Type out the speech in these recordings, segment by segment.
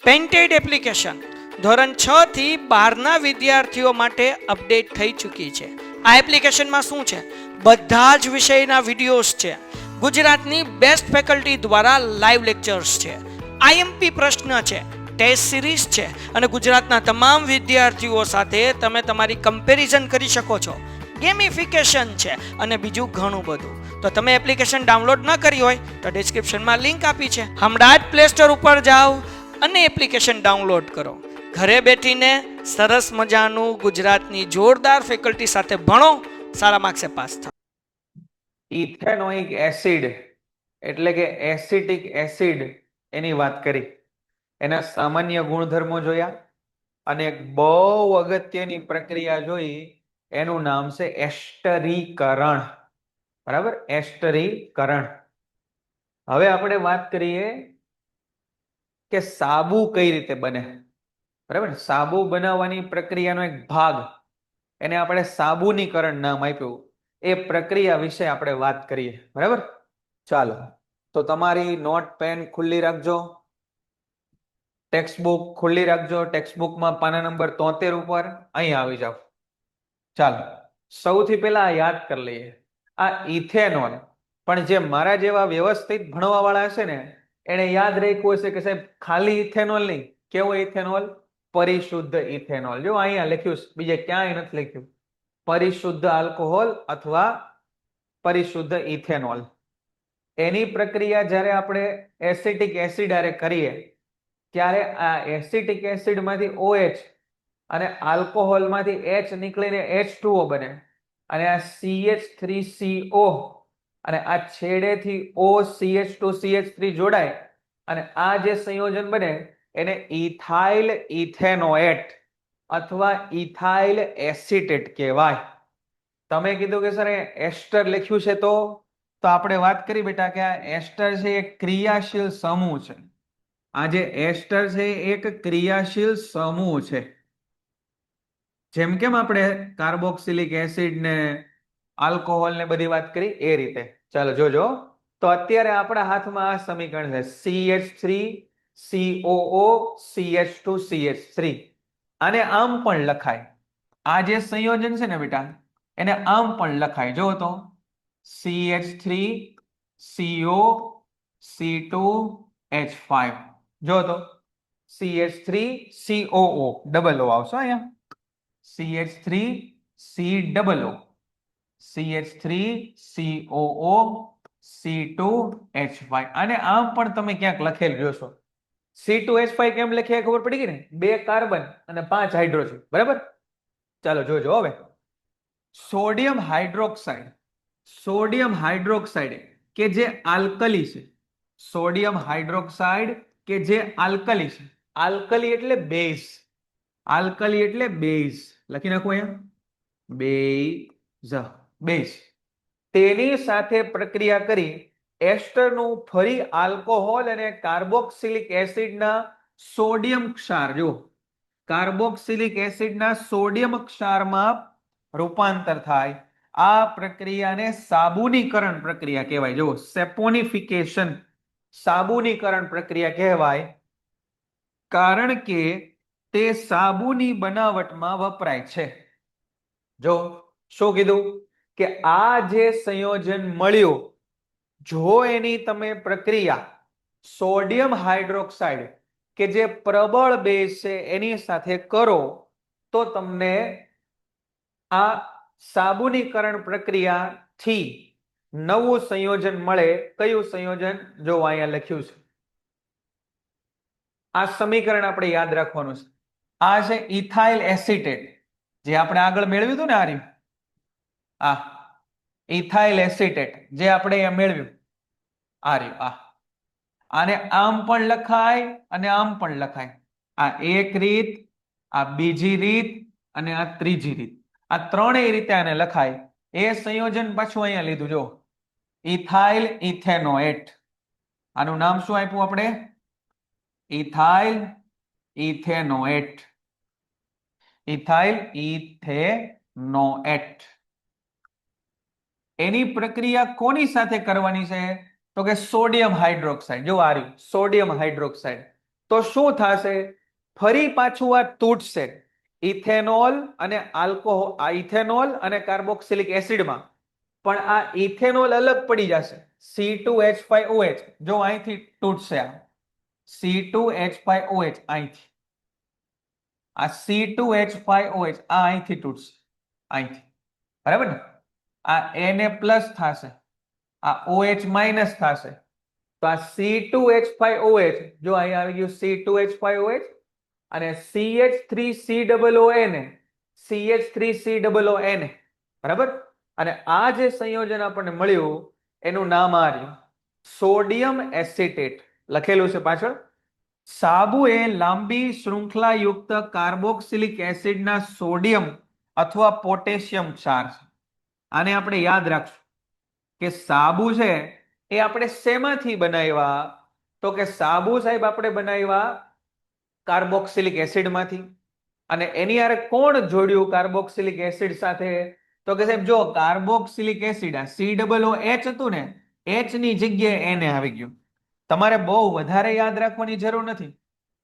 Painted application ધોરણ 6 થી 12ના વિદ્યાર્થીઓ માટે અપડેટ થઈ ચૂકી છે. આ એપ્લિકેશનમાં શું છે? બધા જ વિષયના વિડીયોઝ છે. ગુજરાતની બેસ્ટ ફેકલ્ટી દ્વારા લાઈવ લેક્ચર્સ છે. આઈએમપી પ્રશ્ન છે, ટેસ્ટ સિરીઝ છે અને ગુજરાતના તમામ વિદ્યાર્થીઓ સાથે તમે તમારી કમ્પેરિઝન કરી શકો છો. ગેમિફિકેશન છે અને બીજું ઘણું બધું. તો તમે એપ્લિકેશન ડાઉનલોડ ન કરી હોય તો ડિસ્ક્રિપ્શનમાં લિંક આપી છે. હમણાં જ પ્લે સ્ટોર ઉપર જાઓ અને એપ્લિકેશન ડાઉનલોડ કરો. ઘરે બેઠીને સરસ મજાનું ગુજરાતની જોરદાર ફેકલ્ટી સાથે ભણો, સારા માર્ક્સે પાસ થાઓ. ઇથેનોઇક એસિડ એટલે કે એસિટિક એસિડ એની વાત કરી, એના સામાન્ય ગુણધર્મો જોયા અને એક બહુ અગત્યની પ્રક્રિયા જોઈ, એનું નામ છે એસ્ટરીકરણ. બરાબર, એસ્ટરીકરણ. હવે આપણે વાત કરીએ કે સાબુ કઈ રીતે બને. બરાબર, સાબુ બનાવવાની પ્રક્રિયાનો એક ભાગ, એને આપણે સાબુનીકરણ નામ આપ્યું. એ પ્રક્રિયા વિશે આપણે વાત કરીએ. બરાબર, ચાલો તો તમારી નોટ પેન ખુલ્લી રાખજો, ટેક્સ્ટ બુક ખુલ્લી રાખજો. ટેક્સ્ટ બુકમાં પાના નંબર 73 ઉપર અહીં આવી જાઓ. ચાલો સૌથી પહેલા યાદ કરી લઈએ, આ ઇથેનોલ. પણ જે મારા જેવા વ્યવસ્થિત ભણવા વાળા હશે ને, એને યાદ રાખ્યું હશે કે સાહેબ ખાલી ઇથેનોલ નહીં, કેવો ઇથેનોલ? પરિશુદ્ધ ઇથેનોલ. જો અહીંયા લખ્યું, બીજે ક્યાંય નથી લખ્યું. પરિશુદ્ધ આલ્કોહોલ અથવા પરિશુદ્ધ ઇથેનોલ. એની પ્રક્રિયા જ્યારે આપણે એસિટિક એસિડ હારે કરીએ ત્યારે આ એસિટિક એસિડમાંથી OH અને આલ્કોહોલમાંથી H નીકળીને H2O બને અને આ CH3CO અને આ છેડેથી OCH2CH3 જોડાય અને આ જે સંયોજન બને એને ઇથાઇલ ઇથેનોએટ અથવા ઇથાઇલ એસિટેટ કહેવાય. તમે કીધું કે સર એસ્ટર લખ્યું છે, તો આપણે વાત કરી બેટા કે આ એસ્ટર છે એક ક્રિયાશીલ સમૂહ છે. આ જે એસ્ટર છે એક ક્રિયાશીલ સમૂહ છે. જેમ કેમ આપણે કાર્બોક્સિલિક એસિડ ને આલ્કોહોલ ને બધી વાત કરી એ રીતે. ચાલો જોજો, તો અત્યારે આપણા હાથમાં આ સમીકરણ છે CH3COO CH2CH3. આને આમ પણ લખાય. આ જે સંયોજન છે ને બેટા, એને આમ પણ લખાય. જો તો CH3CO C2H5. જો તો CH3COO ડબલ O આવશે અહીંયા. CH3COO CH3COO C2H5. અને આમ પણ તમે ક્યાંક લખેલ જોશો. C2H5 કેમ લખ્યા ખબર પડી ગઈ ને? 2 કાર્બન અને 5 હાઇડ્રોજન. બરાબર, ચાલો જોજો. હવે સોડિયમ હાઇડ્રોક્સાઇડ કે જે આલ્કલી છે. સોડિયમ હાઇડ્રોક્સાઇડ કે જે આલ્કલી છે. આલ્કલી એટલે બેઝ. આલ્કલી એટલે બેઝ. લખી નાખો અહીંયા બેઝ. તેની સાથે પ્રક્રિયા કરી એસ્ટરનું ફરી આલ્કોહોલ અને કાર્બોક્સિલિક એસિડના સોડિયમ ક્ષાર, જો કાર્બોક્સિલિક એસિડના સોડિયમ ક્ષારમાં રૂપાંતર થાય. આ પ્રક્રિયાને સાબુનીકરણ પ્રક્રિયા કહેવાય. જો સેપોનિફિકેશન, સાબુનીકરણ પ્રક્રિયા કહેવાય, કારણ કે તે સાબુની બનાવટમાં વપરાય છે. જો શું કીધું કે આ જે સંયોજન મળ્યું, જો એની તમે પ્રક્રિયા સોડિયમ હાઇડ્રોક્સાઇડ કે જે પ્રબળ બેઝ છે એની સાથે કરો તો તમને આ સાબુનીકરણ પ્રક્રિયાથી નવું સંયોજન મળે. કયું સંયોજન? જો અહીંયા લખ્યું છે. આ સમીકરણ આપણે યાદ રાખવાનું છે. આ છે ઇથાઇલ એસિટેટ, જે આપણે આગળ મેળવ્યું હતું ને. આ રહ્યું આ ઇથાઇલ એસિટેટ જે આપણે અહીંયા મેળવ્યું. આ રહ્યું આ. આને આમ પણ લખાય અને આમ પણ લખાય. આ એક રીત, આ બીજી રીત અને આ ત્રીજી રીત. આ ત્રણેય રીતે આને લખાય. એ સંયોજન પાછું અહીંયા લીધું. જો ઇથાઇલ ઇથેનોએટ. આનું નામ શું આપ્યું આપણે? Ethyl ethanoate. Ethyl ethanoate. એની પ્રક્રિયા કોની સાથે કરવાની છે? તો કે સોડિયમ હાઇડ્રોક્સાઇડ. જો આ રહ્યું સોડિયમ હાઇડ્રોક્સાઇડ. તો શું થશે? ફરી પાછું આ તૂટશે ઇથેનોલ અને આલ્કોહોલ, આ ઇથેનોલ અને કાર્બોક્સિલિક એસિડમાં, પણ આ ઇથેનોલ અલગ પડી જશે C2H5OH. જો અહીંથી તૂટશે આ C2H5OH, અહીંથી આ C2H5OH આ અહીંથી તૂટશે, અહીંથી, બરાબર ને? આ Na પ્લસ થશે, આ OH માઇનસ થશે, તો આ C2H5OH, જો અહીંયા આવી ગયું C2H5OH અને CH3COONA, CH3COONA, બરાબર? અને આ જે સંયોજન આપણને મળ્યું એનું નામ આ રહ્યું સોડિયમ એસિટેટ. લખેલું છે પાછળ. સાબુ એ લાંબી શૃંખલાયુક્ત કાર્બોક્સિલિક એસિડના સોડિયમ અથવા પોટેશિયમ ક્ષાર છે. આને આપણે યાદ રાખશું કે સાબુ છે એ આપણે શેમાંથી બનાવ્યા? તો કે સાબુ સાહેબ આપણે બનાવ્યા કાર્બોક્સિલિક એસિડમાંથી. અને એની હારે કોણ જોડ્યું કાર્બોક્સિલિક એસિડ સાથે? તો કે સાહેબ જો કાર્બોક્સિલિક એસિડ આ COOH હતું ને, H ની જગ્યાએ Na આવી ગયું. તમારે બહુ વધારે યાદ રાખવાની જરૂર નથી.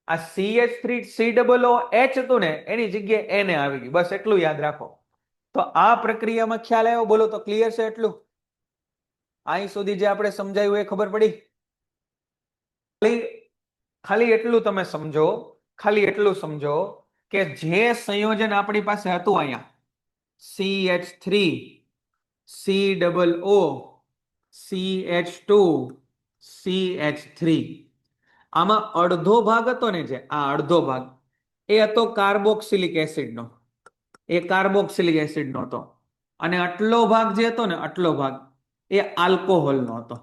આ CH3COOH હતું ને, એની જગ્યાએ Na આવી ગયું, બસ એટલું યાદ રાખો. તો આ પ્રક્રિયામાં ખ્યાલ આવ્યો? બોલો તો ક્લિયર છે એટલું? અહીં સુધી જે આપણે સમજાયું એ ખબર પડી? ખાલી એટલું તમે સમજો, ખાલી એટલું સમજો કે જે સંયોજન આપણી પાસે હતું અહીંયા CH3 COO CH2 CH3, આમાં અડધો ભાગ હતો ને, જે આ અડધો ભાગ એ હતો કાર્બોક્સિલિક એસિડનો, એ કાર્બોક્સિલિક એસિડનો હતો. અને આટલો ભાગ જે હતો ને, આટલો ભાગ એ આલ્કોહોલનો હતો,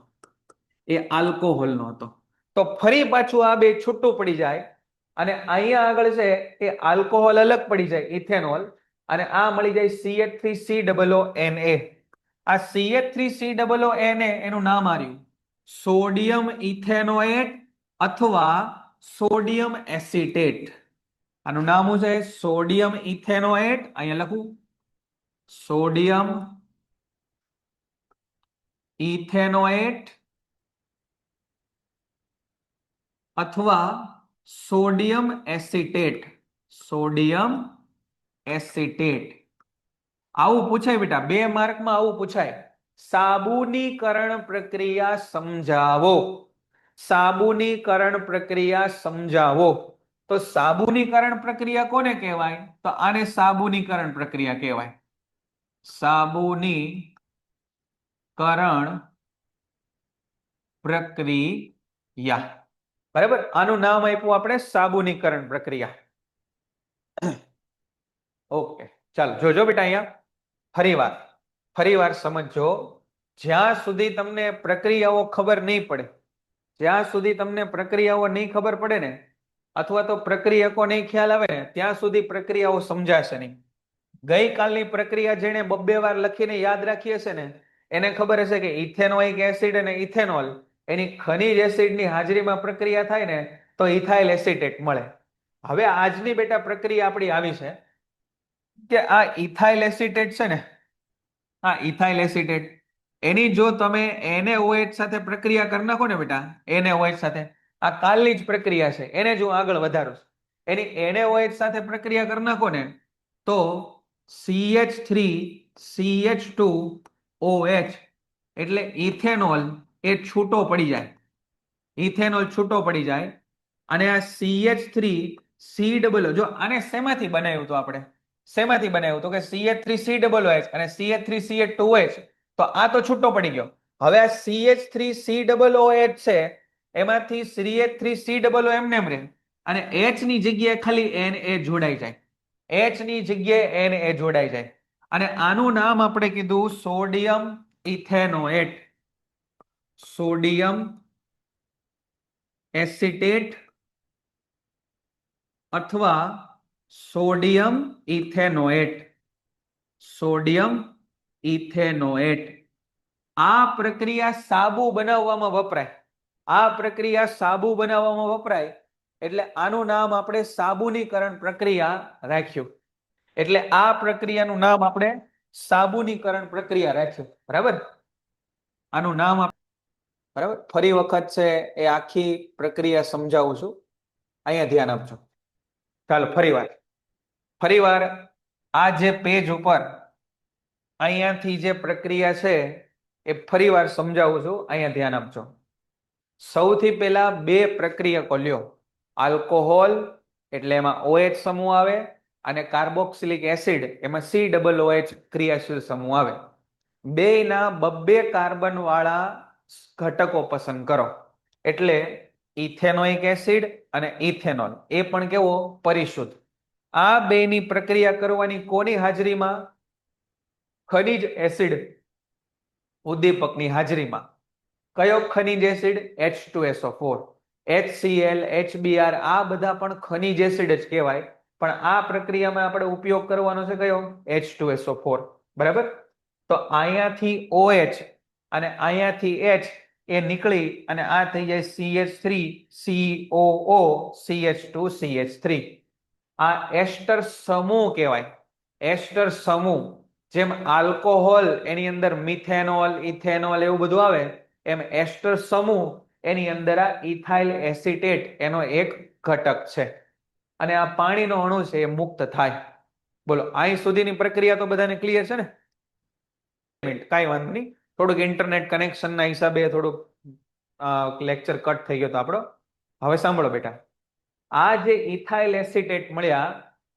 એ આલ્કોહોલનો હતો. તો ફરી પાછું આ બે છૂટું પડી જાય અને અહીંયા આગળ છે એ આલ્કોહોલ અલગ પડી જાય, ઇથેનોલ, અને આ મળી જાય CH3COONA. આ CH3COONA એનું નામ આવ્યું સોડિયમ ઇથેનોએટ અથવા સોડિયમ એસિટેટ. આનું નામ શું છે? Sodium ethanoate. અહીંયા લખું સોડિયમ ઇથેનોએટ અથવા સોડિયમ એસિટેટ. Sodium acetate. આવું પૂછાય બેટા, 2 માર્કમાં આવું પૂછાય. સાબુનીકરણ પ્રક્રિયા સમજાવો. સાબુનીકરણ પ્રક્રિયા સમજાવો. તો સાબુનીકરણ પ્રક્રિયા કોને કહેવાય? તો આને સાબુનીકરણ પ્રક્રિયા કહેવાય. સાબુનીકરણ પ્રક્રિયા, બરાબર? આનું નામ આપ્યું આપણે સાબુનીકરણ પ્રક્રિયા. ઓકે, ચાલો જોજો બેટા. અહીંયા ફરીવાર સમજજો. જ્યાં સુધી તમને પ્રક્રિયાઓ ખબર નહીં પડે, જ્યાં સુધી તમને પ્રક્રિયાઓ નહીં ખબર પડે ને, અથવા તો પ્રક્રિયકો નહીં ખ્યાલ આવે ને, ત્યાં સુધી પ્રક્રિયાઓ સમજાશે નહીં. ગઈકાલની પ્રક્રિયા જેને 2 વાર લખીને યાદ રાખી હશે ને, એને ખબર હશે કે ઇથેનોઇક એસિડ અને ઇથેનોલ એની ખનિજ એસિડની હાજરીમાં પ્રક્રિયા થાય ને તો ઇથાઇલ એસિટેટ મળે. હવે આજની બેટા પ્રક્રિયા આપણી આવી છે કે આ ઇથાઇલ એસિટેટ છે ને, આ ઇથાઇલ એસિટેટ એની જો તમે NaOH સાથે પ્રક્રિયા કરી નાખો ને બેટા, NaOH સાથે, આ કાલની જ પ્રક્રિયા છે, એને જો આગળ વધારું, એની NaOH સાથે પ્રક્રિયા કરી નાખો ને તો CH3CH2OH એટલે ઇથેનોલ એ છૂટો પડી જાય, ઇથેનોલ છૂટો પડી જાય. અને આ CH3COO, જો આને શેમાંથી બનાવ્યું તો આપણે, શેમાંથી બનાવ્યું તો કે CH3COOH અને CH3CH2OH, તો આ તો છૂટો પડી ગયો. હવે આ CH3COOH છે એમાંથી CH3COO એમને એમ રહે અને H ની જગ્યાએ ખાલી Na જોડાઈ જાય, H ની જગ્યાએ Na જોડાઈ જાય. અને આનું નામ આપણે કીધું સોડિયમ ઇથેનોએટ, સોડિયમ એસિટેટ અથવા સોડિયમ ઇથેનોએટ, સોડિયમ ઇથેનોએટ. આ પ્રક્રિયા સાબુ બનાવવામાં વપરાય, આ પ્રક્રિયા સાબુ બનાવવામાં વપરાય એટલે આનું નામ આપણે સાબુનીકરણ પ્રક્રિયા રાખ્યું. એટલે આ પ્રક્રિયાનું નામ આપણે સાબુનીકરણ પ્રક્રિયા રાખ્યું, બરાબર? આનું નામ, બરાબર? ફરી વખત છે એ આખી પ્રક્રિયા સમજાવું છું. અહીંયા ધ્યાન આપજો. ચાલો ફરીવાર આ જે પેજ ઉપર અહીંયાથી જે પ્રક્રિયા છે એ ફરીવાર સમજાવું છું, અહીંયા ધ્યાન આપજો. સૌથી પહેલા બે પ્રક્રિયકો લ્યો. આલ્કોહોલ એટલે એમાં OH સમૂહ આવે અને કાર્બોક્સિલિક એસિડ એમાં COOH ક્રિયાશીલ સમૂહ આવે. બેયના બબ્બે કાર્બન વાળા ઘટકો પસંદ કરો. એટલે ઇથેનોઇક એસિડ અને ઇથેનોલ એ પણ કેવો પરિશુદ્ધ. આ બેની પ્રક્રિયા કરવાની કોની હાજરીમાં? ખનિજ એસિડ ઉદ્દીપકની હાજરીમાં. કયો ખનિજ એસિડ? H2SO4, HCl, HBr આ બધા પણ ખનિજ એસિડ જ કહેવાય. પણ આ પ્રક્રિયામાં આપણે ઉપયોગ કરવાનો છે કયો? H2SO4. બરાબર. તો અહીંયાથી OH અને અહીંયાથી H એ નીકળી અને આ થઈ જાય CH3 COO CH2 CH3. આ એસ્ટર સમૂહ કહેવાય. એસ્ટર સમૂહ. જેમ આલ્કોહોલ એની અંદર મિથેનોલ ઇથેનોલ એવું બધું આવે, એમ એસ્ટર સમૂહ એની અંદર આ ઇથાઇલ એસિટેટ એનો એક ઘટક છે. અને આ પાણીનો અણુ છે એ મુક્ત થાય. બોલો અહીં સુધીની પ્રક્રિયા તો બધાને ક્લિયર છે ને? કાંઈ વાંધો નહીં, થોડુંક ઇન્ટરનેટ કનેક્શનના હિસાબે થોડુંક લેક્ચર કટ થઈ ગયો તો આપણો. હવે સાંભળો બેટા, આ જે ઇથાઇલ એસિટેટ મળ્યા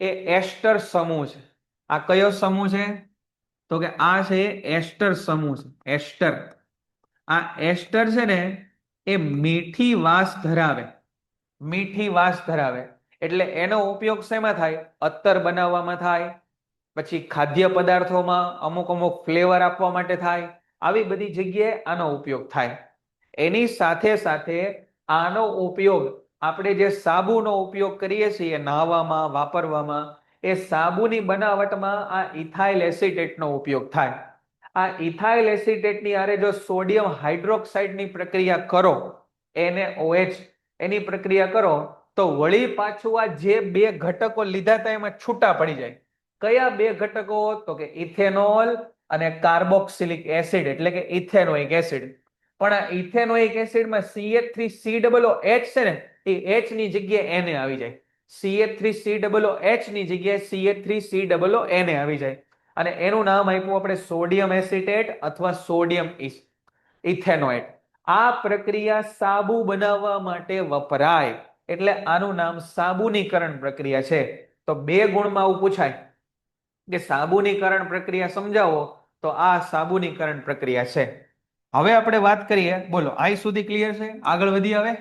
એ એસ્ટર સમૂહ છે. આ કયો સમૂહ છે? તો કે આ છે એસ્ટર સમૂહ છે. એસ્ટર. આ એસ્ટર છે ને એ મીઠી વાસ ધરાવે. મીઠી વાસ ધરાવે એટલે એનો ઉપયોગ શેમાં થાય? અત્તર બનાવવામાં થાય, પછી ખાદ્ય પદાર્થોમાં અમુક અમુક ફ્લેવર આપવા માટે થાય. આવી બધી જગ્યાએ આનો ઉપયોગ થાય. એની સાથે સાથે આનો ઉપયોગ આપણે જે સાબુનો ઉપયોગ કરીએ છીએ નહાવામાં વાપરવામાં, એ સાબુની બનાવટમાં આ ઇથાઇલ એસિટેટનો ઉપયોગ થાય. આ ઇથાઇલ એસિટેટની હારે જો સોડિયમ હાઇડ્રોક્સાઇડની પ્રક્રિયા કરો, NaOH એની પ્રક્રિયા કરો, તો વળી પાછું આ જે બે ઘટકો લીધા હતા એમાં છૂટા પડી જાય. કયા બે ઘટકો? તો કે ઇથેનોલ અને કાર્બોક્સિલિક એસિડ એટલે કે ઇથેનોઇક એસિડ. પણ આ ઇથેનોઇક એસિડમાં CH3COOH છે ને એ H ની જગ્યાએ Na આવી જાય. CH3COOH ની જગ્યાએ CH3COONA આવી જાય. અને એનું નામ આપ્યું આપણે સોડિયમ એસિટેટ અથવા સોડિયમ ઇથેનોએટ. આ પ્રક્રિયા સાબુ બનાવવા માટે વપરાય એટલે આનું નામ સાબુનીકરણ પ્રક્રિયા છે. તો બે ગુણમાં આવું પૂછાય કે સાબુનીકરણ પ્રક્રિયા સમજાવો, તો આ સાબુનીકરણ પ્રક્રિયા છે. હવે આપણે વાત કરીએ. બોલો અહીં સુધી ક્લિયર છે? આગળ વધી. હવે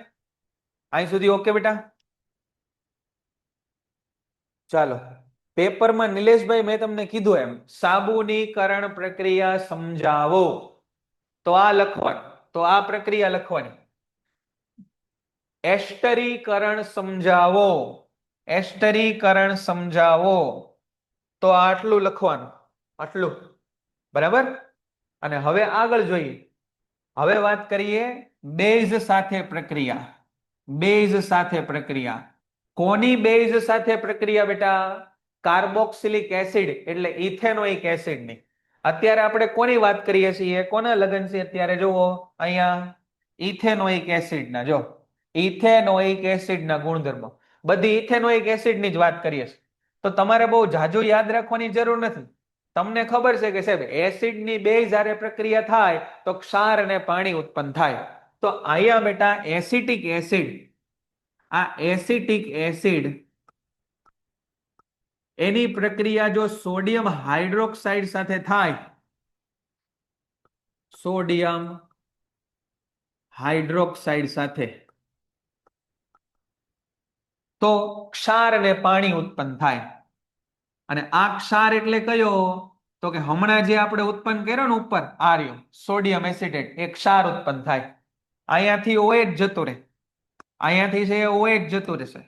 અહીં સુધી ઓકે બેટા? ચાલો, પેપરમાં નિલેશભાઈ મેં તમને કીધું એમ સાબુનીકરણ પ્રક્રિયા સમજાવો, તો આ લખવાનું. તો આ પ્રક્રિયા લખવાની. એસ્ટરીકરણ સમજાવો. એસ્ટરીકરણ સમજાવો, તો આટલું લખવાનું. આટલું. બરાબર. અને હવે આગળ જોઈએ. હવે વાત કરીએ બેઝ સાથે પ્રક્રિયા. બેઝ સાથે પ્રક્રિયા. કોની બેઝ સાથે પ્રક્રિયા બેટા? કાર્બોક્સિલિક એસિડ એટલે ઇથેનોઇક એસિડની. અત્યારે આપણે કોની વાત કરીએ છીએ? કોના લગન છે અત્યારે? જુઓ અહીંયા ઇથેનોઇક એસિડના. જો ઇથેનોઇક એસિડના ગુણધર્મો બધી ઇથેનોઇક એસિડની જ વાત કરીએ છીએ. તો તમારે બહુ જાજુ યાદ રાખવાની જરૂર નથી. તમને ખબર છે કે સાહેબ એસિડની બે જ્યારે પ્રક્રિયા થાય તો ક્ષાર અને પાણી ઉત્પન્ન થાય. તો અહીંયા બેટા એસિટિક એસિડ, આ એસિટિક એસિડ એની પ્રક્રિયા જો સોડિયમ હાઇડ્રોક્સાઇડ સાથે થાય, સોડિયમ હાઇડ્રોક્સાઇડ સાથે, તો ક્ષાર અને પાણી ઉત્પન્ન થાય. અને આ ક્ષાર એટલે કયો? તો કે હમણાં જે આપણે ઉત્પન્ન કર્યો ને ઉપર આર્યો સોડિયમ એસિટેટ, એ ક્ષાર ઉત્પન્ન થાય. અહીંયાથી OH જતો રહે, અહીંયાથી છે OH જતો રહેશે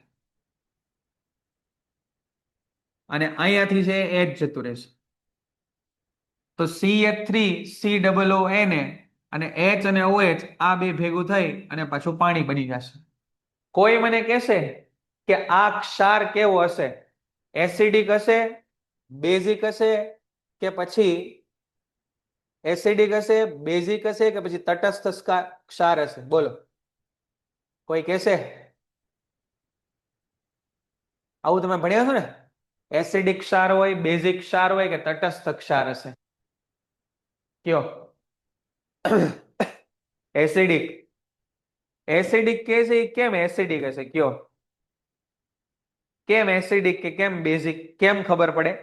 અને અહીંયાથી છે H જતું રહેશે. તો CH3COONA અને H અને OH આ બે ભેગું થઈ અને પાછું પાણી બની જશે. કોઈ મને કહેશે કે આ ક્ષાર કેવો હશે? એસિડિક હશે, બેઝિક હશે, કે પછી એસિડિક હશે, બેઝિક હશે, કે પછી તટસ્થ ક્ષાર હશે? બોલો, કોઈ કહેશે? આવું તમે ભણ્યા છો ને? એસિડિક ક્ષાર હોય, બેઝિક ક્ષાર હોય કે તટસ્થ ક્ષાર હશે? કયો? એસિડિક. એસિડિક કે છે એ કેમ એસિડિક હશે? કયો? કેમ એસિડિક કે કેમ બેઝિક? કેમ ખબર પડે?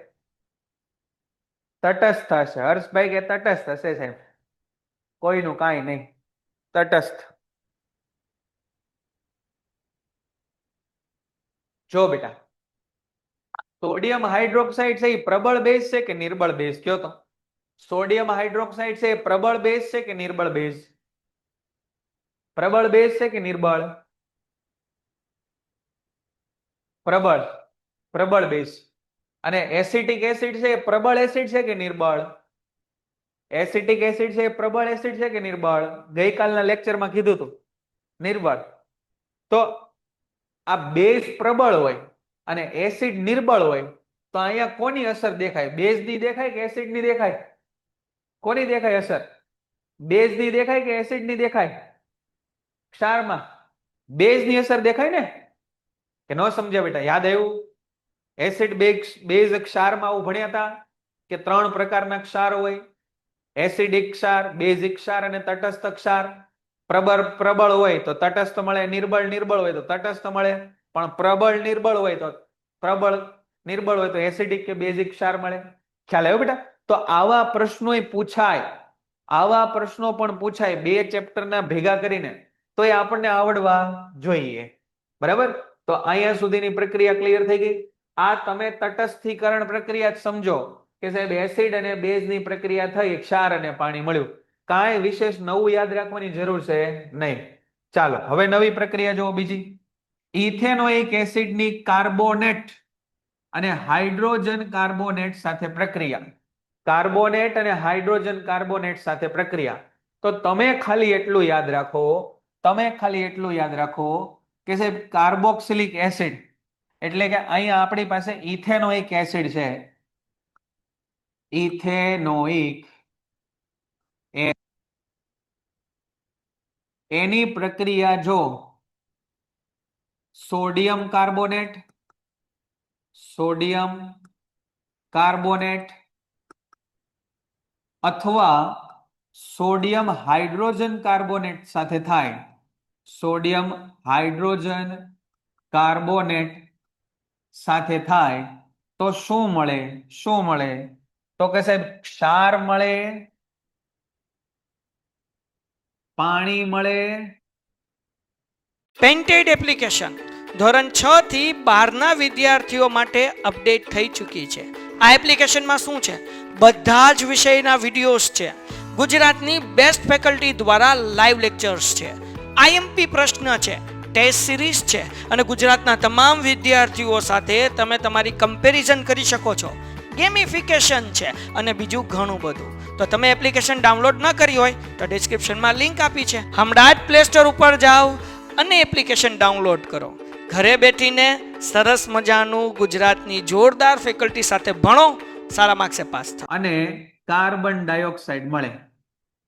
તટસ્થ હશે. હર્ષભાઈ કે તટસ્થ હશે સાહેબ. કોઈનું કાંઈ નહીં, તટસ્થ. જો બેટા, સોડિયમ હાઇડ્રોક્સાઇડ છે એ પ્રબળ બેઝ છે કે નિર્બળ બેઝ? કયો તો. સોડિયમ હાઇડ્રોક્સાઇડ છે એ પ્રબળ બેઝ છે કે નિર્બળ બેઝ? પ્રબળ બેઝ છે કે નિર્બળ? પ્રબળ. પ્રબળ બેઝ. અને એસિટિક એસિડ છે એ પ્રબળ એસિડ છે કે નિર્બળ? એસિટિક એસિડ છે એ પ્રબળ એસિડ છે કે નિર્બળ? ગઈકાલના લેક્ચરમાં કીધું હતું નિર્બળ. તો આ બેઝ પ્રબળ હોય અને એસિડ નિર્બળ હોય તો અહીંયા કોની અસર દેખાય? બેઝની દેખાય કે એસિડની દેખાય? કોની દેખાય અસર? બેઝની દેખાય કે એસિડની દેખાય? ક્ષારમાં બેઝની અસર દેખાય ને? કે ન સમજ્યા બેટા? યાદ આવ્યું? એસિડ બેઝ ક્ષારમાં આવું ભણ્યા હતા કે 3 પ્રકારના ક્ષાર હોય, એસિડિક ક્ષાર, બેઝિક ક્ષાર અને તટસ્થ ક્ષાર. પ્રબળ હોય તો તટસ્થ મળે, નિર્બળ હોય તો તટસ્થ મળે, પણ પ્રબળ નિર્બળ હોય તો એસિડિક કે બેઝિક ક્ષાર મળે. ખ્યાલ આવ્યો બેટા? તો આવા પ્રશ્નો પૂછાય, આવા પ્રશ્નો પણ પૂછાય 2 ચેપ્ટરના ભેગા કરીને, તો એ આપણને આવડવા જોઈએ. બરાબર? તો અહીંયા સુધીની પ્રક્રિયા ક્લિયર થઈ ગઈ. આ તમે તટસ્થીકરણ પ્રક્રિયા જ સમજો કે સાહેબ એસિડ અને બેઝની પ્રક્રિયા થઈ, ક્ષાર અને પાણી મળ્યું. કાંઈ વિશેષ નવું યાદ રાખવાની જરૂર છે નહીં. ચાલો હવે નવી પ્રક્રિયા જુઓ બીજી. ઇથેનોઇક એસિડની કાર્બોનેટ અને હાઇડ્રોજન કાર્બોનેટ સાથે પ્રક્રિયા. કાર્બોનેટ અને હાઇડ્રોજન કાર્બોનેટ સાથે પ્રક્રિયા. તો તમે ખાલી એટલું યાદ રાખો કે સાહેબ કાર્બોક્સિલિક એસિડ એટલે કે અહીંયા આપણી પાસે ઇથેનોઇક એસિડ છે. ઇથેનોઇક એની પ્રક્રિયા જો સોડિયમ કાર્બોનેટ અથવા સોડિયમ હાઇડ્રોજન કાર્બોનેટ સાથે થાય, સોડિયમ હાઇડ્રોજન કાર્બોનેટ સાથે થાય તો શું મળે? તો કે સાહેબ ક્ષાર મળે, પાણી મળે. પેન્ટેડ એપ્લિકેશન ધોરણ 6 થી 12ના વિદ્યાર્થીઓ માટે અપડેટ થઈ ચૂકી છે. આ એપ્લિકેશનમાં શું છે? બધા જ વિષયના વિડીયોઝ છે. ગુજરાતની બેસ્ટ ફેકલ્ટી દ્વારા લાઈવ લેક્ચર્સ છે, આઈએમપી પ્રશ્ન છે, ટેસ્ટ સિરીઝ છે અને ગુજરાતના તમામ વિદ્યાર્થીઓ સાથે તમે તમારી કમ્પેરિઝન કરી શકો છો. ગેમિફિકેશન છે અને બીજું ઘણું બધું. તો તમે એપ્લિકેશન ડાઉનલોડ ન કરી હોય તો ડિસ્ક્રિપ્શનમાં લિંક આપી છે, હમણાં જ પ્લે સ્ટોર ઉપર જાઓ અને એપ્લિકેશન ડાઉનલોડ કરો. ઘરે બેઠીને સરસ મજાનું ગુજરાતની જોરદાર ફેકલ્ટી સાથે ભણો, સારા માર્ક્સે પાસ થાઓ. અને કાર્બન ડાયોક્સાઇડ મળે.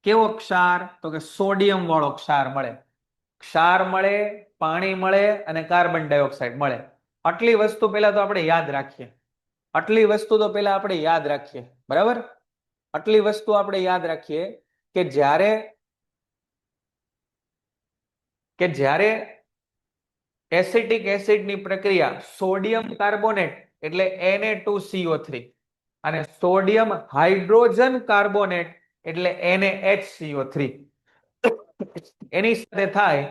કેવો ક્ષાર? તો કે સોડિયમ વાળો ક્ષાર મળે. ક્ષાર મળે, પાણી મળે અને કાર્બન ડાયોક્સાઇડ મળે. આટલી વસ્તુ પહેલા તો આપણે યાદ રાખીએ. બરાબર? આટલી વસ્તુ આપણે યાદ રાખીએ કે જ્યારે એસિટિક એસિડની પ્રક્રિયા સોડિયમ કાર્બોનેટ એટલે Na2CO3 અને સોડિયમ હાઇડ્રોજન કાર્બોનેટ એટલે NaHCO3 એની સાથે થાય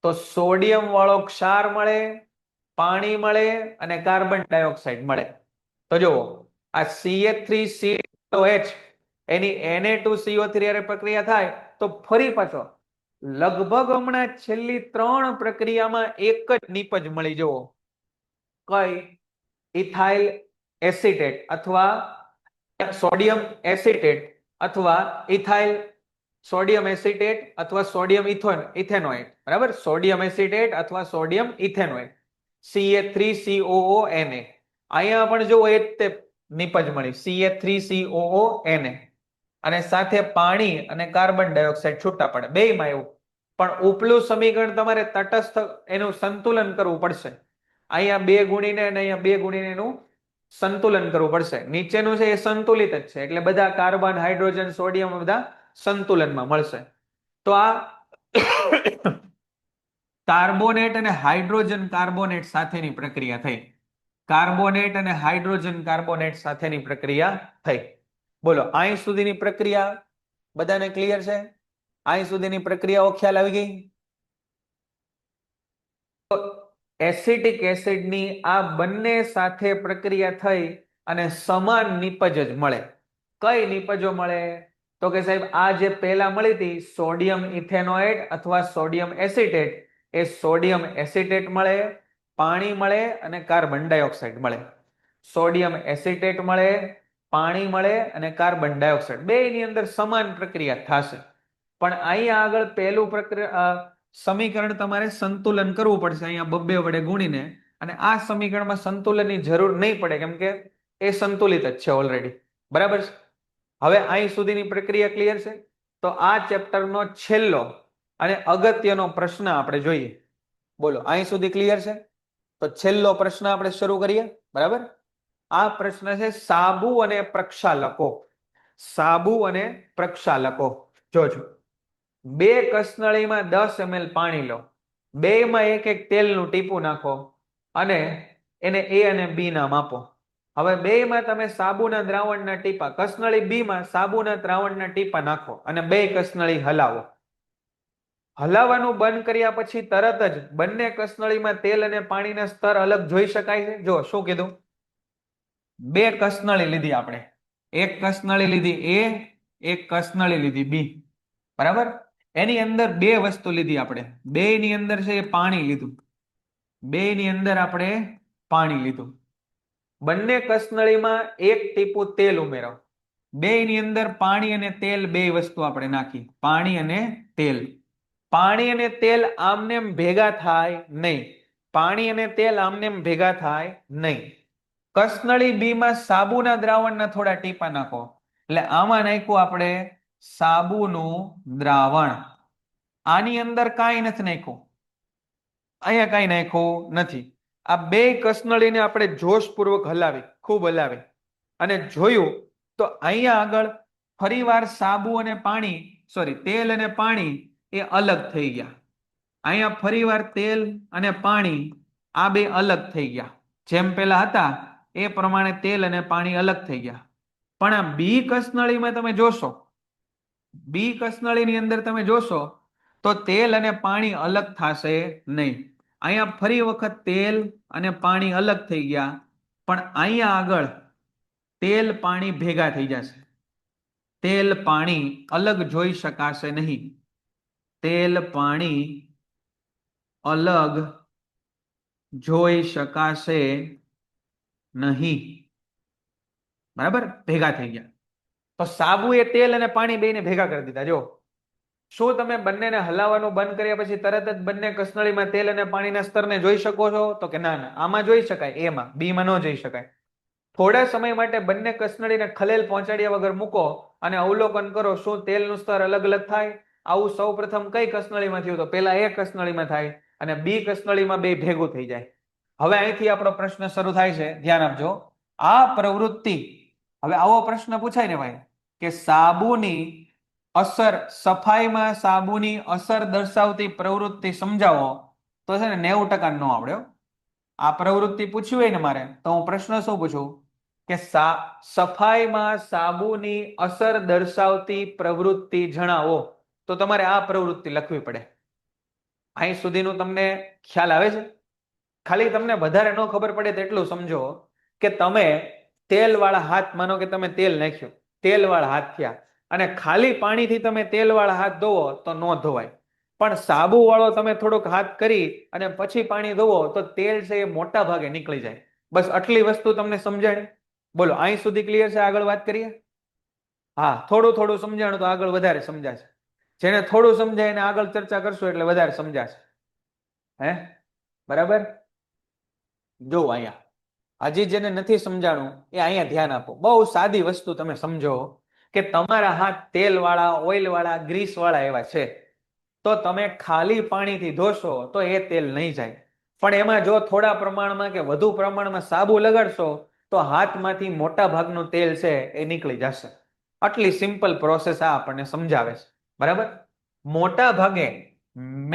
તો સોડિયમ વાળો ક્ષાર મળે, પાણી મળે અને કાર્બન ડાયોક્સાઇડ મળે. તો જુઓ આ CH3COH એની Na2CO3 હારે પ્રક્રિયા થાય તો ફરી પાછો લગભગ હમણાં છેલ્લી 3 પ્રક્રિયામાં એક જ નિપજ મળી. જુઓ કઈ? ઇથાઇલ એસિટેટ અથવા સોડિયમ એસિટેટ અથવા ઇથાઇલ સોડિયમ એસિટેટ અથવા સોડિયમ ઇથેનોએટ. બરાબર? સોડિયમ એસિટેટ અથવા સોડિયમ ઇથેનોએટ CH3COONA. અહીંયા પણ જો એ તે નિપજ મળી CH3COONA અને સાથે પાણી અને કાર્બન ડાયોક્સાઇડ છૂટા પડે બેયમાં એવું. પણ ઉપલું સમીકરણ તમારે તટસ્થ એનું સંતુલન કરવું પડશે. અહીંયા 2 ગુણીને અને અહીંયા 2 ગુણીને એનું સંતુલન કરવું પડશે. નીચેનું છે એ સંતુલિત જ છે એટલે બધા કાર્બન, હાઇડ્રોજન, સોડિયમ બધા સંતુલનમાં મળશે. તો આ કાર્બોનેટ અને હાઇડ્રોજન કાર્બોનેટ સાથેની પ્રક્રિયા થઈ. કાર્બોનેટ અને હાઇડ્રોજન કાર્બોનેટ સાથેની પ્રક્રિયા થઈ. બોલો અહીં સુધીની પ્રક્રિયા બધાને ક્લિયર છે? અહીં સુધીની પ્રક્રિયાઓ ખ્યાલ આવી ગઈ? એસિટિક એસિડની આ બંને સાથે પ્રક્રિયા થઈ અને સમાન નિપજ જ મળે. કઈ નિપજો મળે? તો કે સાહેબ આ જે પહેલા મળી હતી સોડિયમ ઇથેનોએટ અથવા સોડિયમ એસિટેટ, એ સોડિયમ એસિટેટ મળે, પાણી મળે અને કાર્બન ડાયોક્સાઇડ મળે. સોડિયમ એસિટેટ મળે, પાણી મળે અને કાર્બન ડાયોક્સાઇડ, બેની અંદર સમાન પ્રક્રિયા થશે. પણ અહીંયા આગળ પહેલું સમીકરણ તમારે સંતુલન કરવું પડશે અહીંયા 2 વડે ગુણીને, અને આ સમીકરણમાં સંતુલનની જરૂર નહીં પડે કેમ કે એ સંતુલિત જ છે ઓલરેડી. બરાબર છે? હવે અહીં સુધીની પ્રક્રિયા ક્લિયર છે? તો આ ચેપ્ટરનો છેલ્લો અને અગત્યનો પ્રશ્ન આપણે જોઈએ. બોલો અહીં સુધી ક્લિયર છે? તો છેલ્લો પ્રશ્ન આપણે શરૂ કરીએ. બરાબર? આ પ્રશ્ન છે સાબુ અને પ્રક્ષાલકો. સાબુ અને પ્રક્ષાલકો. જોજો, 2 કસનળીમાં 10 ml પાણી લો, 2માં એક એક તેલનું ટીપું નાખો અને એને A અને B નામ આપો. હવે 2માં તમે સાબુના દ્રાવણના ટીપા, કસનળી B માં સાબુના દ્રાવણના ટીપા નાખો અને 2 કસનળી હલાવો. હલાવવાનું બંધ કર્યા પછી તરત જ બંને કસનળીમાં તેલ અને પાણીના સ્તર અલગ જોઈ શકાય છે. જો શું કીધું? 2 કસનળી લીધી આપણે, એક કસનળી લીધી A, એક કસનળી લીધી B. બરાબર? એની અંદર 2 વસ્તુ લીધી આપણે, 2 ની અંદર છે એ પાણી લીધું, 2 ની અંદર આપણે પાણી લીધું. બંને કસનળીમાં એક ટીપું તેલ ઉમેરો, 2 ની અંદર પાણી અને તેલ 2 વસ્તુ આપણે નાખી, પાણી અને તેલ. પાણી અને તેલ આમનેમ ભેગા થાય નહીં, પાણી અને તેલ આમનેમ ભેગા થાય નહીં. કસનળી B માં સાબુના દ્રાવણના થોડા ટીપા નાખો, એટલે આમાં નાખ્યું આપણે સાબુનું દ્રાવણ. આની અંદર કાંઈ નથી નાખ્યું, અહીંયા કાંઈ નાખ્યું નથી. આ 2 કસનળીને આપણે જોશપૂર્વક હલાવી, ખૂબ હલાવી અને જોયું તો અહીંયા આગળ ફરીવાર સાબુ અને પાણી, તેલ અને પાણી એ અલગ થઈ ગયા. અહીંયા ફરીવાર તેલ અને પાણી આ 2 અલગ થઈ ગયા. જેમ પેલા હતા એ પ્રમાણે તેલ અને પાણી અલગ થઈ ગયા. પણ આ B કસનળીમાં તમે જોશો, B કસનળીની અંદર તમે જોશો તો તેલ અને પાણી અલગ થશે નહીં. અહીંયા ફરી વખત તેલ અને પાણી અલગ થઈ ગયા, પણ અહીંયા આગળ તેલ પાણી ભેગા થઈ જશે. તેલ પાણી અલગ જોઈ શકાશે નહીં, તેલ પાણી અલગ જોઈ શકાશે નહીં. બરાબર? ભેગા થઈ ગયા. તો સાબુએ તેલ અને પાણી બેને ભેગા કરી દીધા. જો શું તમે બંનેને હલાવવાનું બંધ કર્યા પછી તરત જ બંને કસનળીમાં તેલ અને પાણીના સ્તરને જોઈ શકો છો? તો કે ના, આમાં જોઈ શકાય, એમાં, બીમાં ન જોઈ શકાય. થોડા સમય માટે બંને કસનળીને ખલેલ પહોંચાડ્યા વગર મૂકો અને અવલોકન કરો શું તેલનું સ્તર અલગ અલગ થાય? આવું સૌ પ્રથમ કઈ કસનળીમાં થયું? તો પેલા A કસનળીમાં થાય અને B કસનળીમાં 2 ભેગું થઈ જાય. હવે અહીંથી આપણો પ્રશ્ન શરૂ થાય છે. ધ્યાન આપજો. આ પ્રવૃત્તિ, હવે આવો પ્રશ્ન પૂછાય ને ભાઈ કે સાબુની અસર, સફાઈમાં સાબુની અસર દર્શાવતી પ્રવૃત્તિ સમજાવો, તો છે ને 90% નો આવડ્યો. આ પ્રવૃત્તિ પૂછ્યું હોય ને મારે, તો હું પ્રશ્ન શું પૂછું કે સફાઈમાં સાબુની અસર દર્શાવતી પ્રવૃત્તિ જણાવો, તો તમારે આ પ્રવૃત્તિ લખવી પડે. અહીં સુધીનું તમને ખ્યાલ આવે છે? ખાલી તમને વધારે ન ખબર પડે તેટલું સમજો કે તમે તેલવાળા હાથ, માનો કે તમે તેલ નાખ્યું, તેલવાળા હાથ થયા અને ખાલી પાણીથી તમે તેલવાળા હાથ ધોવો તો ન ધોવાય, પણ સાબુ વાળો તમે થોડોક હાથ કરી અને પછી પાણી ધોવો તો તેલ છે એ મોટા ભાગે નીકળી જાય. બસ આટલી વસ્તુ તમને સમજાય? બોલો અહીં સુધી ક્લિયર છે? આગળ વાત કરીએ. હા, થોડું થોડું સમજાણું તો આગળ વધારે સમજાશે. જેને થોડું સમજાય એને આગળ ચર્ચા કરશું એટલે વધારે સમજાશે. હે? બરાબર? જો અહીંયા હજી જેને નથી સમજાણું એ અહીંયા ધ્યાન આપો. બહુ સાદી વસ્તુ તમે સમજો કે તમારા હાથ તેલ વાળા, ઓઇલ વાળા, ગ્રીસ વાળા એવા છે, તો તમે ખાલી પાણીથી ધોશો તો એ તેલ નહીં જાય. પણ એમાં જો થોડા પ્રમાણમાં કે વધુ પ્રમાણમાં સાબુ લગાડશો તો હાથમાંથી મોટા ભાગનું તેલ છે એ નીકળી જશે. આટલી સિમ્પલ પ્રોસેસ આ આપણને સમજાવે છે. બરાબર. મોટા ભાગે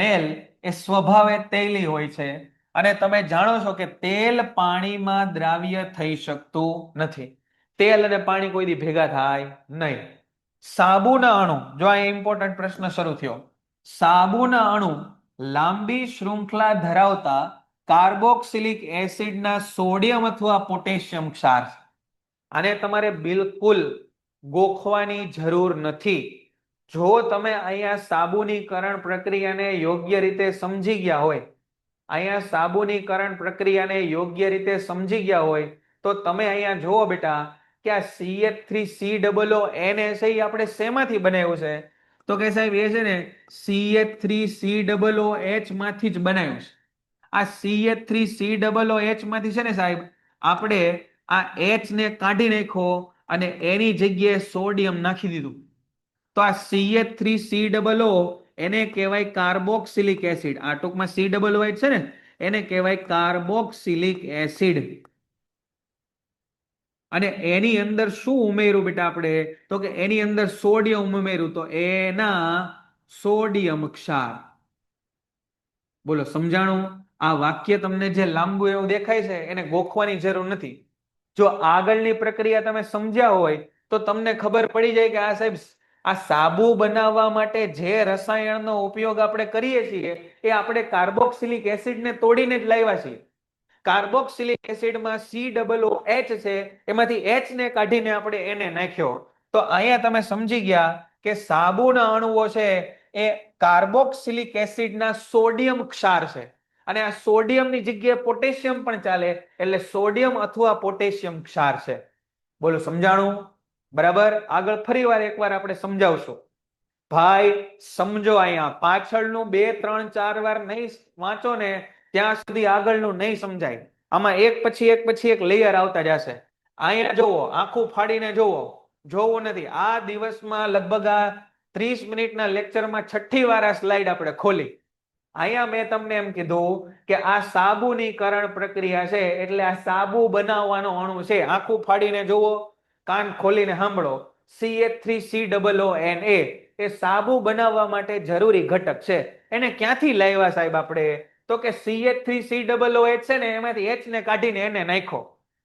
મેલ એ સ્વભાવે તેલી હોય છે અને તમે જાણો છો કે તેલ પાણીમાં દ્રાવ્ય થઈ શકતું નથી. તેલ અને પાણી કોઈ દી ભેગા થાય નહીં. સાબુના અણુ, જો આ ઇમ્પોર્ટન્ટ પ્રશ્ન શરૂ થયો, સાબુના અણુ લાંબી શૃંખલા ધરાવતા કાર્બોક્સિલિક એસિડના સોડિયમ અથવા પોટેશિયમ ક્ષાર. આને તમારે બિલકુલ ગોખવાની જરૂર નથી. જો તમે અહીંયા સાબુનીકરણ પ્રક્રિયાને યોગ્ય રીતે સમજી ગયા હોય, અહીંયા સાબુનીકરણ પ્રક્રિયાને યોગ્ય રીતે સમજી ગયા હોય તો તમે અહીંયા જુઓ બેટા કે આ CH3COONS આપણે શેમાંથી બનાવ્યું છે? તો કે સાહેબ એ છે ને CH3COOH માંથી જ બનાવ્યું છે. આ CH3COOH માંથી છે ને સાહેબ આપણે આ H ને કાઢી નાખો અને એની જગ્યાએ સોડિયમ નાખી દીધું. તો આ CH3COO એને કહેવાય કાર્બોક્સિલિક એસિડ. આ ટૂંકમાં COOH છે ને એને કહેવાય કાર્બોક્સિલિક એસિડ. અને એની અંદર શું ઉમેર્યું બેટા આપણે? તો કે એની અંદર સોડિયમ ઉમેર્યું, તો એના સોડિયમ ક્ષાર. બોલો સમજાણું? આ વાક્ય તમને જે લાંબુ એવું દેખાય છે એને ગોખવાની જરૂર નથી. જો આગળની પ્રક્રિયા તમે સમજ્યા હોય તો તમને ખબર પડી જાય કે આ સાહેબ આ સાબુ બનાવવા માટે જે રસાયણનો ઉપયોગ આપણે કરીએ છીએ એ આપણે કાર્બોક્સિલિક એસિડને તોડીને જ લાવ્યા છીએ. કાર્બોક્સિલિક એસિડમાં COOH છે, એમાંથી H ને કાઢીને આપણે એને નાખ્યો. તો અહીંયા તમે સમજી ગયા કે સાબુના અણુઓ છે એ કાર્બોક્સિલિક એસિડના સોડિયમ ક્ષાર છે. અને આ સોડિયમની જગ્યાએ પોટેશિયમ પણ ચાલે, એટલે સોડિયમ અથવા પોટેશિયમ ક્ષાર છે. બોલો સમજાણું? બરાબર. આગળ ફરીવાર એકવાર આપણે સમજાવશું. ભાઈ સમજો, અહીંયા પાછળનું 2 3 4 વાર નહીં વાંચો ને ત્યાં સુધી આગળનું નહીં સમજાય. આમાં એક પછી એક લેયર આવતા જશે. અહીંયા જોવો, આખું ફાડીને જોવો, જોવું નથી. આ દિવસમાં લગભગ આ 30 મિનિટના લેક્ચરમાં 6ઠ્ઠી વાર આ સ્લાઇડ આપણે ખોલી. અહીંયા મેં તમને એમ કીધું કે આ સાબુનીકરણ પ્રક્રિયા છે, એટલે આ સાબુ બનાવવાનો અણુ છે. આખું ફાડીને જોવો, કાન ખોલીને સાંભળો. CH3COONA એ સાબુ બનાવવા માટે જરૂરી ઘટક છે. એને ક્યાંથી લાવ્યા સાહેબ આપણે? તો કે CH3COOH છે ને એમાંથી H ને કાઢીને એને નાખો.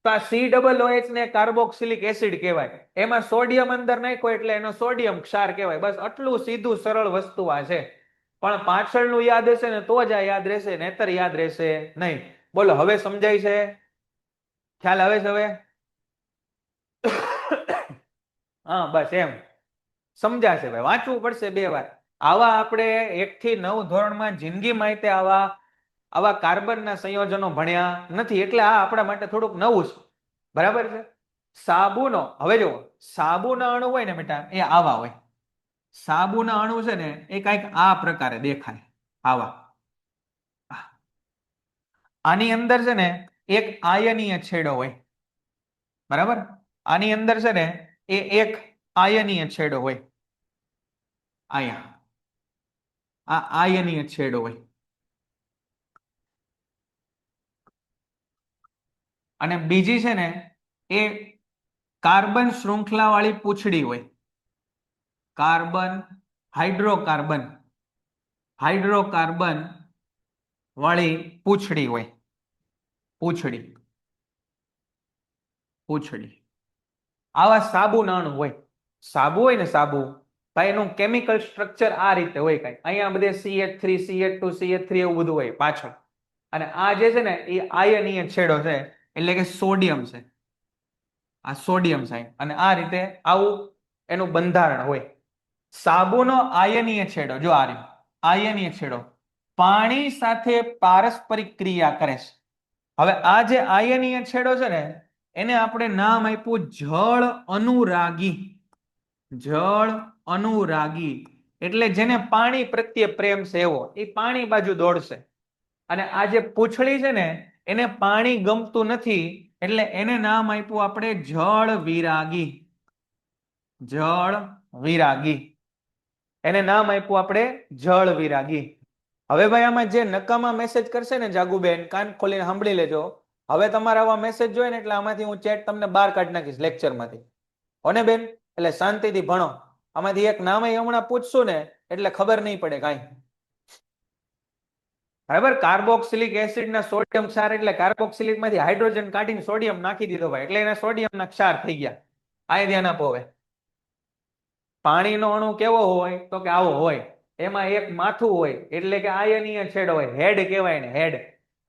તો આ COOH ને કાર્બોક્સિલિક એસિડ કહેવાય. એમાં સોડિયમ અંદર નાખ્યો એટલે એનો સોડિયમ ક્ષાર કહેવાય. બસ આટલું સીધું સરળ વસ્તુ આ છે. પણ પાછળનું યાદ હશે ને તો જ આ યાદ રહેશે, નહીતર યાદ રહેશે નહીં. બોલો હવે સમજાય છે? ખ્યાલ આવે છે હવે? હા બસ એમ સમજાશે ભાઈ. વાંચવું પડશે 2 વાર. આવા આપણે 1 થી 9 ધોરણમાં જિંદગીમાં આવા કાર્બનના સંયોજનો ભણ્યા નથી, એટલે આ આપણા માટે થોડુંક નવું છે. બરાબર છે. સાબુનો, હવે જુઓ, સાબુના અણુ હોય ને બેટા એ આવા હોય. સાબુના અણુ છે ને એ કંઈક આ પ્રકારે દેખાય, આવા. આની અંદર છે ને એક આયનીય છેડો હોય. બરાબર. આની અંદર છે ને એ એક આયનીય છેડો હોય. અહીંયા આ આયનીય છેડો હોય. અને બીજી છે ને એ કાર્બન શૃંખલા વાળી પૂંછડી હોય. કાર્બન હાઇડ્રોકાર્બન વાળી પૂંછડી હોય. પૂંછડી આવા સાબુના અણુ હોય. સાબુ હોય ને સાબુ, ભાઈ એનું કેમિકલ સ્ટ્રક્ચર આ રીતે હોય કઈ. અહીંયા બધે CH3 CH2 CH3 એવું બધું હોય પાછળ. અને આ જે છે ને એ આયનીય છેડો છે, એટલે કે સોડિયમ છે. આ સોડિયમ છે અને આ રીતે આવું એનું બંધારણ હોય. સાબુનો આયનીય છેડો, જો આ રહ્યો આયનીય છેડો, પાણી સાથે પારસ્પરિક ક્રિયા કરે છે. હવે આ જે આયનીય છેડો છે ને એને આપણે નામ આપ્યું જળ અનુરાગી. જળ અનુરાગી એટલે જેને પાણી પ્રત્યે પ્રેમ છે એવો, એ પાણી બાજુ દોડશે. અને આ જે પૂંછડી છે ને એને પાણી ગમતું નથી, એટલે એને નામ આપ્યું આપણે જળ વિરાગી. જળ વિરાગી એને નામ આપ્યું આપણે જળ વિરાગી. હવે ભાઈ આમાં જે નકામા મેસેજ કરશે ને જાગુબેન, કાન ખોલીને સાંભળી લેજો. હવે તમારા આવા મેસેજ જોઈએ ને એટલે આમાંથી હું ચેટ તમને બહાર કાઢી નાખીશ લેક્ચરમાંથી. હોને બેન? એટલે શાંતિથી ભણો. આમાંથી એક નામ હમણાં પૂછશું ને એટલે ખબર નહીં પડે કાંઈ. બરાબર? કાર્બોક્સિલિક એસિડ ના સોડિયમ ક્ષાર એટલે કાર્બોક્સિલિક માંથી હાઇડ્રોજન કાઢીને સોડિયમ નાખી દીધો ભાઈ, એટલે એના સોડિયમ ના ક્ષાર થઈ ગયા. આ ધ્યાન આપો. હવે પાણીનો અણુ કેવો હોય તો કે આવો હોય, એમાં એક માથું હોય એટલે કે આયનીય છેડો હોય, હેડ કહેવાય ને, હેડ.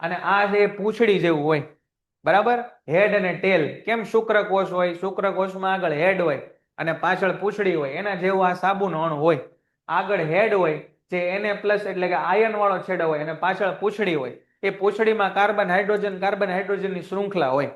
અને આ જે પૂંછડી જેવું હોય, બરાબર? હેડ અને ટેલ. કેમ શુક્રકોષ હોય, શુક્રકોષમાં આગળ હેડ હોય અને પાછળ પૂંછડી હોય, એના જેવું આ સાબુનો અણુ હોય. આગળ હેડ હોય જે Na+ એટલે કે આયન વાળો છેડો હોય અને પાછળ પૂંછડી હોય. એ પૂંછડીમાં કાર્બન હાઇડ્રોજનની શૃંખલા હોય.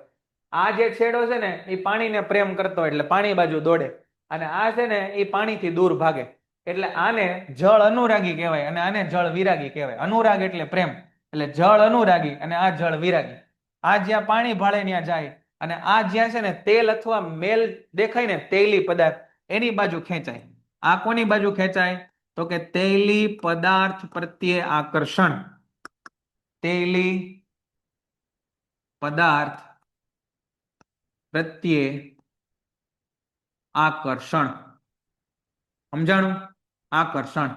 આ જે છેડો છે ને એ પાણીને પ્રેમ કરતો હોય એટલે પાણી બાજુ દોડે, અને આ છે ને એ પાણીથી દૂર ભાગે. એટલે આને જળ અનુરાગી કહેવાય અને આને જળ વિરાગી કહેવાય. અનુરાગ એટલે પ્રેમ, એટલે જળ અનુરાગી અને આ જળ વિરાગી. આ જ્યાં પાણી ભાળે ત્યાં જાય, અને આ જ્યાં છે ને તેલ અથવા મેલ દેખાય ને, તેલી પદાર્થ, એની બાજુ ખેંચાય. આ કોની બાજુ ખેંચાય તો કે તેલી પદાર્થ પ્રત્યે આકર્ષણ. તેલી પદાર્થ પ્રત્યે આકર્ષણ. સમજાણું? આકર્ષણ.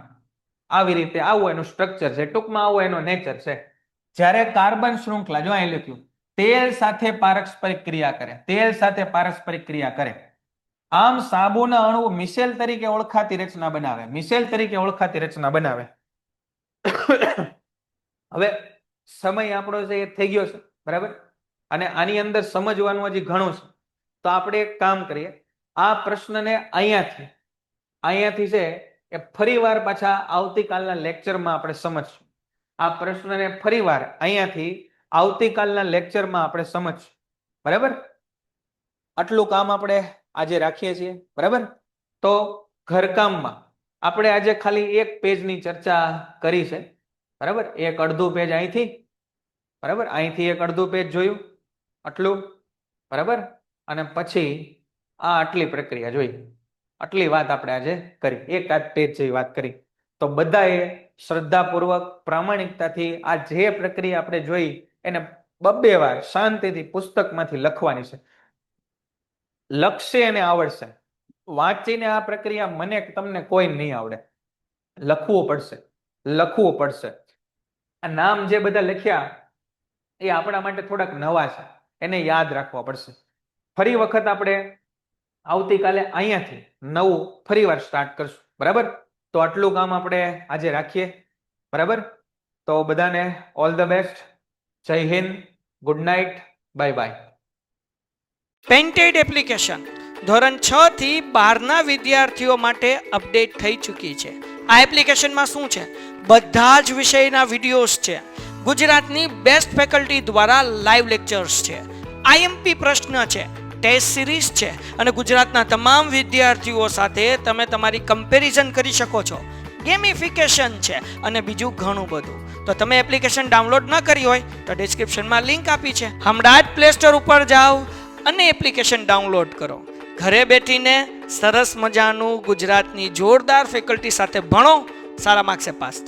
આવી રીતે આવું એનું સ્ટ્રક્ચર છે, ટૂંકમાં આવું એનો નેચર છે. જ્યારે કાર્બન શૃંખલા, જો અહીં લખ્યું, તેલ સાથે પારસ્પરિક ક્રિયા કરે, તેલ સાથે પારસ્પરિક ક્રિયા કરે. આમ સાબુના અણુ મિશેલ તરીકે ઓળખાતી રચના બનાવે, મિશેલ તરીકે ઓળખાતી રચના બનાવે. હવે સમય આપણો છે એ થઈ ગયો છે, બરાબર? અને આની અંદર સમજવાનું હજી ઘણું છે. તો આપણે એક કામ કરીએ, આ પ્રશ્નને અહીંયાથી છે એ ફરીવાર પાછા આવતીકાલના લેક્ચરમાં આપણે સમજશું. આ પ્રશ્નને ફરીવાર અહીંયાથી આવતીકાલના લેક્ચરમાં આપણે સમજશું, બરાબર? આટલું કામ આપણે આજે રાખીએ છીએ, બરાબર? તો ઘરકામમાં આપણે આજે ખાલી એક પેજની ચર્ચા કરી છે, બરાબર? એક અડધું પેજ અહીંથી, બરાબર? અહીંથી એક અડધું પેજ જોયું, આટલું, બરાબર? અને પછી આ આટલી પ્રક્રિયા જોઈ. આટલી વાત આપણે આજે કરી, એક આધ પેજ જેવી વાત કરી. તો બધાએ શ્રદ્ધાપૂર્વક, પ્રામાણિકતાથી આ જે પ્રક્રિયા આપણે જોઈ એને 2 વાર શાંતિથી પુસ્તકમાંથી લખવાની છે. લખશે અને આવડશે. વાંચીને આ પ્રક્રિયા મને તમને કોઈ નહીં આવડે. લખવું પડશે. આ નામ જે બધા લખ્યા એ આપણા માટે થોડાક નવા છે, એને યાદ રાખવા પડશે. ફરી વખત આપણે આવતીકાલે અહીંયાથી નવું ફરીવાર સ્ટાર્ટ કરશું, બરાબર? તો આટલું કામ આપણે આજે રાખીએ, બરાબર? તો બધાને all the best. Jai Hind, good night, bye bye. Painted application ધોરણ 6 થી 12ના વિદ્યાર્થીઓ માટે અપડેટ થઈ ચૂકી છે. આ એપ્લિકેશનમાં શું છે? બધા જ વિષયના વિડીયોઝ છે. ગુજરાતની બેસ્ટ ફેકલ્ટી દ્વારા લાઈવ લેક્ચર્સ છે. આઈએમપી પ્રશ્ન છે, ટેસ્ટ સિરીઝ છે, અને ગુજરાતના તમામ વિદ્યાર્થીઓ સાથે તમે તમારી કમ્પેરિઝન કરી શકો છો. ગેમિફિકેશન છે અને બીજું ઘણું બધું. તો તમે એપ્લિકેશન ડાઉનલોડ ન કરી હોય તો ડિસ્ક્રિપ્શનમાં લિંક આપી છે, હમણાં જ પ્લે સ્ટોર ઉપર જાઓ અને એપ્લિકેશન ડાઉનલોડ કરો. ઘરે બેઠીને સરસ મજાનું ગુજરાતની જોરદાર ફેકલ્ટી સાથે ભણો, સારા માર્ક્સે પાસ થાઓ.